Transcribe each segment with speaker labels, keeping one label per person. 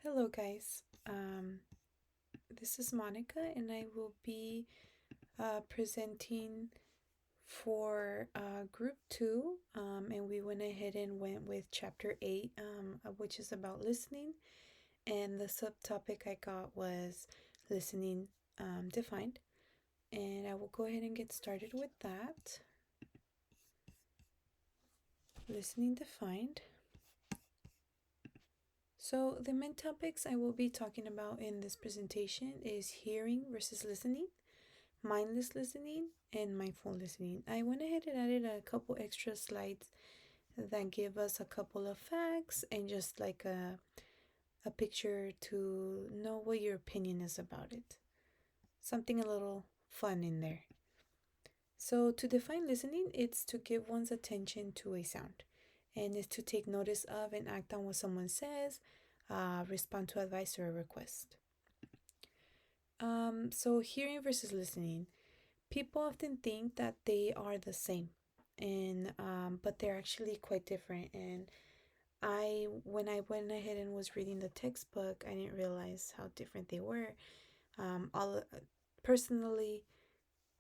Speaker 1: Hello, guys. This is Monica, and I will be presenting for group two. And we went ahead and went with chapter 8, which is about listening. And the subtopic I got was listening defined. And I will go ahead and get started with that. Listening defined. So, the main topics I will be talking about in this presentation is hearing versus listening, mindless listening, and mindful listening. I went ahead and added a couple extra slides that give us a couple of facts and just like a picture to know what your opinion is about it. Something a little fun in there. So, to define listening, it's to give one's attention to a sound, and it's to take notice of and act on what someone says, respond to advice or a request. So hearing versus listening. People often think that they are the same, and but they're actually quite different. And when I went ahead and was reading the textbook, I didn't realize how different they were. All personally,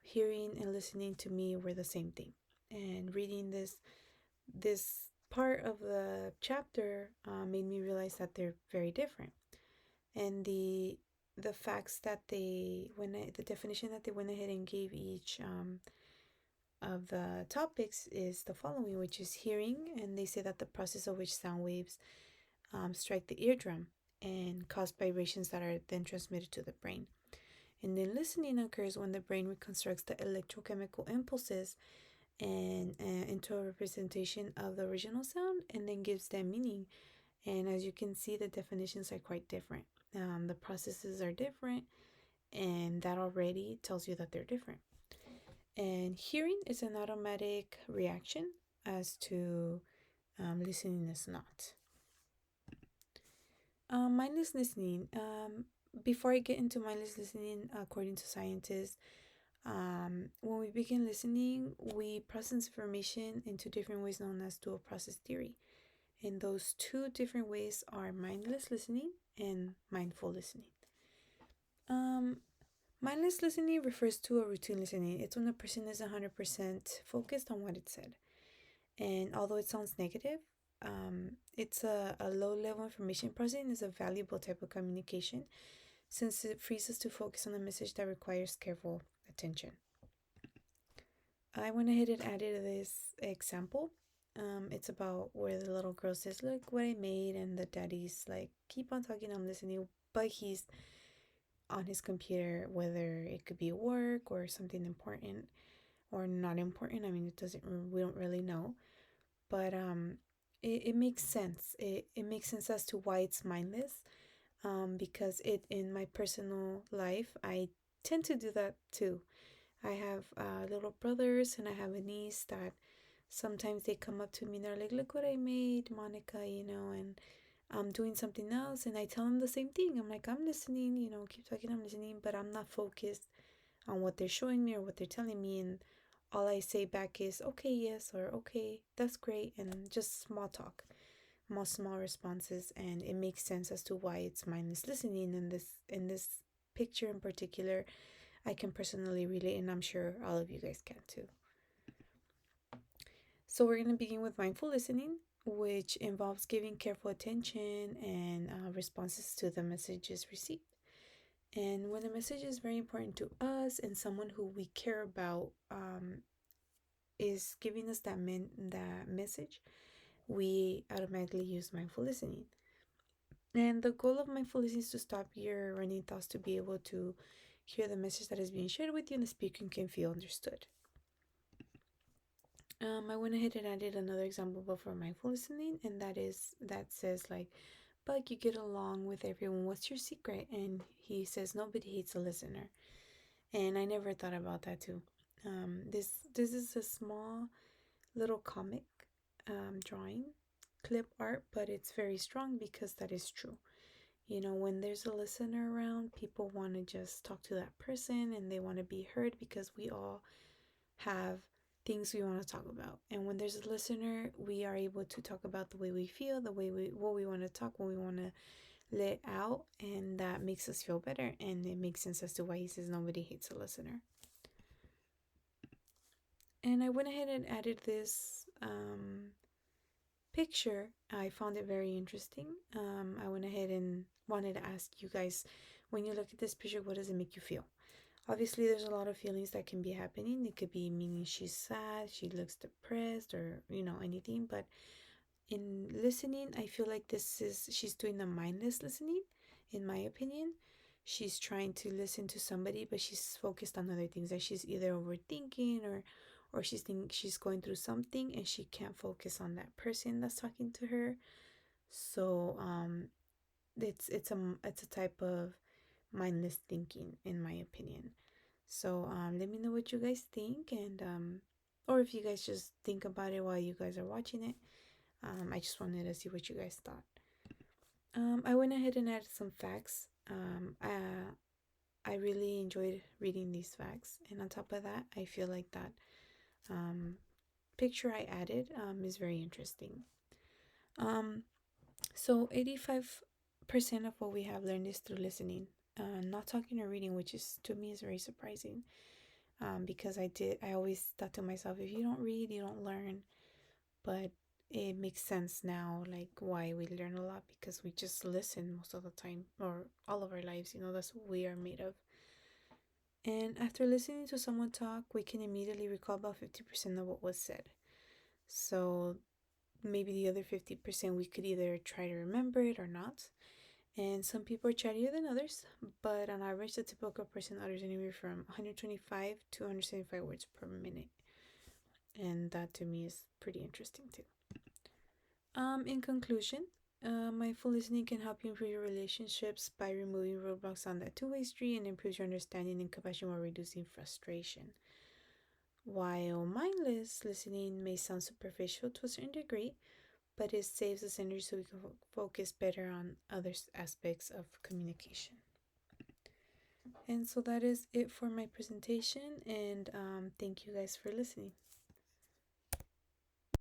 Speaker 1: hearing and listening to me were the same thing, and reading this part of the chapter made me realize that they're very different. And the facts that the definition that they went ahead and gave each of the topics is the following, which is hearing, and they say that the process of which sound waves strike the eardrum and cause vibrations that are then transmitted to the brain. And then listening occurs when the brain reconstructs the electrochemical impulses and into a representation of the original sound and then gives them meaning. And as you can see, the definitions are quite different. The processes are different, and that already tells you that they're different. And hearing is an automatic reaction, as to listening is not. Mindless listening. Before I get into mindless listening, according to scientists, when we begin listening, we process information in two different ways known as dual process theory. And those two different ways are mindless listening and mindful listening. Um, Mindless listening refers to a routine listening. It's when a person is 100% focused on what it said. And although it sounds negative, it's a low level information processing is a valuable type of communication since it frees us to focus on a message that requires careful attention. I went ahead and added this example. It's about where the little girl says, "Look what I made," and the daddy's like, "Keep on talking, I'm listening," but he's on his computer, whether it could be work or something important or not important. I mean, we don't really know, but it makes sense. It makes sense as to why it's mindless. Because in my personal life, I tend to do that too. I have little brothers and I have a niece that sometimes they come up to me and they're like, "Look what I made, Monica," and I'm doing something else, and I tell them the same thing. I'm like, "I'm listening, keep talking, I'm listening," but I'm not focused on what they're showing me or what they're telling me. And all I say back is, "Okay, yes," or "Okay, that's great," and just small talk, more small responses. And it makes sense as to why it's mindless listening. In this picture in particular, I can personally relate, and I'm sure all of you guys can too. So we're going to begin with mindful listening, which involves giving careful attention and responses to the messages received. And when a message is very important to us and someone who we care about is giving us that message, we automatically use mindful listening. And the goal of mindful listening is to stop your running thoughts, to be able to hear the message that is being shared with you, and the speaker can feel understood. I went ahead and added another example for mindful listening, and that says like, "But you get along with everyone. What's your secret?" And he says, "Nobody hates a listener." And I never thought about that too. This is a small little comic drawing clip art, but it's very strong because that is true. When there's a listener around, people want to just talk to that person and they want to be heard because we all have things we want to talk about. And when there's a listener, we are able to talk about the way we feel, what we want to talk, what we want to let out, and that makes us feel better, and it makes sense as to why he says nobody hates a listener. And I went ahead and added this picture. I found it very interesting. I went ahead and wanted to ask you guys, when you look at this picture, what does it make you feel? Obviously, there's a lot of feelings that can be happening. It could be meaning she's sad, she looks depressed, or anything. But in listening, I feel like she's doing a mindless listening, in my opinion. She's trying to listen to somebody, but she's focused on other things. Like she's either overthinking, or she's going through something and she can't focus on that person that's talking to her. So it's a type of mindless thinking, in my opinion. So let me know what you guys think, and or if you guys just think about it while you guys are watching it. I just wanted to see what you guys thought. I went ahead and added some facts. I really enjoyed reading these facts, and on top of that, I feel like that um, picture I added is very interesting. Um, so 85% of what we have learned is through listening, not talking or reading, which is to me is very surprising. Because I always thought to myself, if you don't read, you don't learn. But it makes sense now, like why we learn a lot, because we just listen most of the time, or all of our lives. That's what we are made of. And after listening to someone talk, we can immediately recall about 50% of what was said. So maybe the other 50% we could either try to remember it or not. And some people are chattier than others, but on average, the typical person utters anywhere from 125 to 175 words per minute. And that to me is pretty interesting too. In conclusion, mindful listening can help you improve your relationships by removing roadblocks on that two-way street, and improves your understanding and compassion while reducing frustration. While mindless listening may sound superficial to a certain degree, but it saves us energy so we can focus better on other aspects of communication. And so that is it for my presentation, and thank you guys for listening.